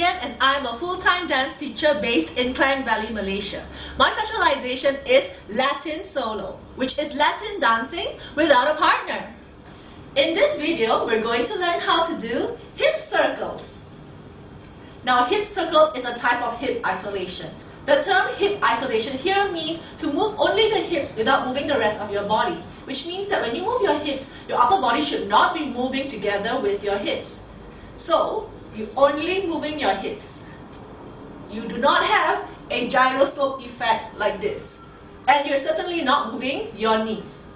Dian and I'm a full-time dance teacher based in Klang Valley, Malaysia. My specialization is Latin solo, which is Latin dancing without a partner. In this video, we're going to learn how to do hip circles. Now, hip circles is a type of hip isolation. The term hip isolation here means to move only the hips without moving the rest of your body, which means that when you move your hips, your upper body should not be moving together with your hips. So, you're only moving your hips. You do not have a gyroscope effect like this. And you're certainly not moving your knees.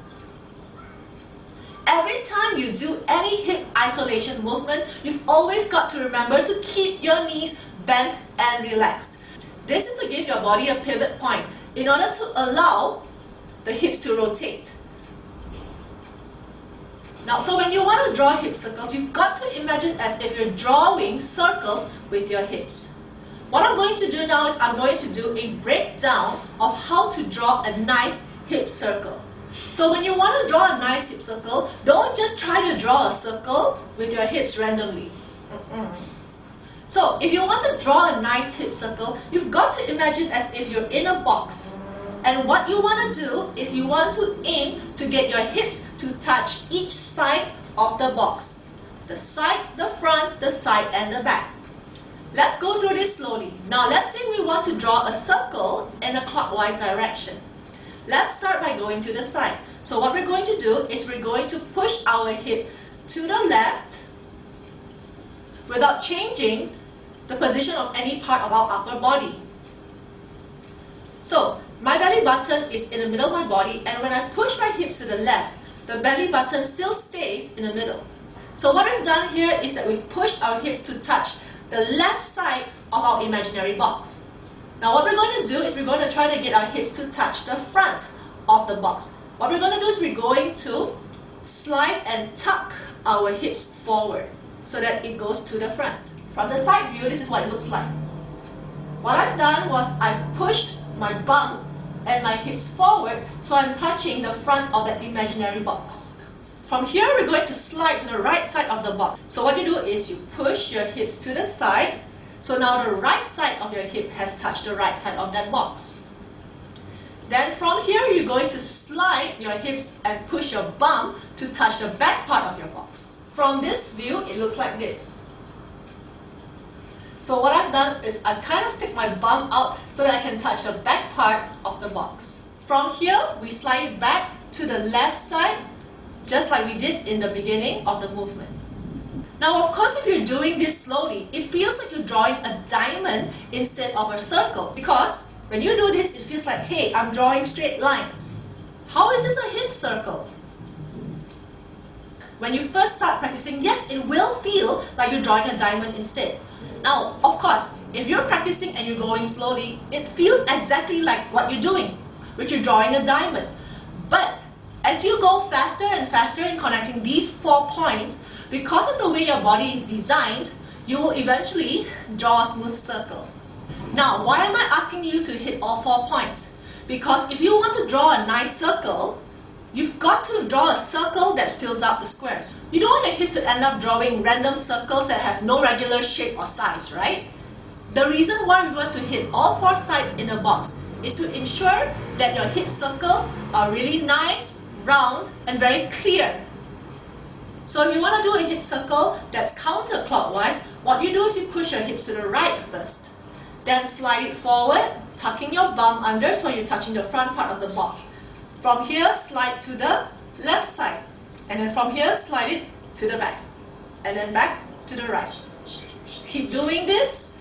Every time you do any hip isolation movement, you've always got to remember to keep your knees bent and relaxed. This is to give your body a pivot point in order to allow the hips to rotate. Now, so when you want to draw hip circles, you've got to imagine as if you're drawing circles with your hips. What I'm going to do now is I'm going to do a breakdown of how to draw a nice hip circle. So when you want to draw a nice hip circle, don't just try to draw a circle with your hips randomly. So if you want to draw a nice hip circle, you've got to imagine as if you're in a box. And what you want to do is you want to aim to get your hips to touch each side of the box. The side, the front, the side and the back. Let's go through this slowly. Now let's say we want to draw a circle in a clockwise direction. Let's start by going to the side. So what we're going to do is we're going to push our hip to the left without changing the position of any part of our upper body. So, my belly button is in the middle of my body, and when I push my hips to the left, the belly button still stays in the middle. So what we've done here is that we've pushed our hips to touch the left side of our imaginary box. Now what we're going to do is we're going to try to get our hips to touch the front of the box. What we're going to do is we're going to slide and tuck our hips forward so that it goes to the front. From the side view, this is what it looks like. What I've done was I've pushed my bum and my hips forward, so I'm touching the front of that imaginary box. From here, we're going to slide to the right side of the box. So what you do is you push your hips to the side, so now the right side of your hip has touched the right side of that box. Then from here, you're going to slide your hips and push your bum to touch the back part of your box. From this view, it looks like this. So what I've done is I've kind of stick my bum out so that I can touch the back part of the box. From here, we slide it back to the left side, just like we did in the beginning of the movement. Now, of course, if you're doing this slowly, it feels like you're drawing a diamond instead of a circle, because when you do this, it feels like, hey, I'm drawing straight lines. How is this a hip circle? When you first start practicing, yes, it will feel like you're drawing a diamond instead. Now, of course, if you're practicing and you're going slowly, it feels exactly like what you're doing, which you're drawing a diamond. But as you go faster and faster in connecting these 4 points, because of the way your body is designed, you will eventually draw a smooth circle. Now, why am I asking you to hit all 4 points? Because if you want to draw a nice circle, you've got to draw a circle that fills out the squares. You don't want your hips to end up drawing random circles that have no regular shape or size, right? The reason why we want to hit all 4 sides in a box is to ensure that your hip circles are really nice, round, and very clear. So if you want to do a hip circle that's counterclockwise, what you do is you push your hips to the right first. Then slide it forward, tucking your bum under so you're touching the front part of the box. From here, slide to the left side. And then from here, slide it to the back. And then back to the right. Keep doing this,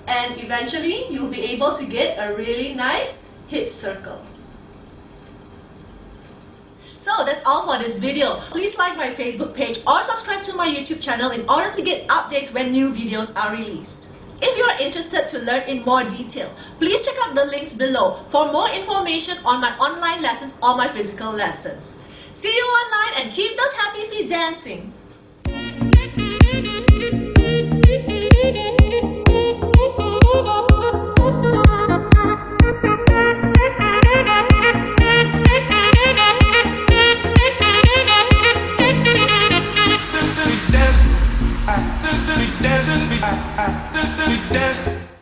and eventually you'll be able to get a really nice hip circle. So that's all for this video. Please like my Facebook page or subscribe to my YouTube channel in order to get updates when new videos are released. If you are interested to learn in more detail, please check out the links below for more information on my online lessons or my physical lessons. See you online and keep those happy feet dancing! Dancing. dance.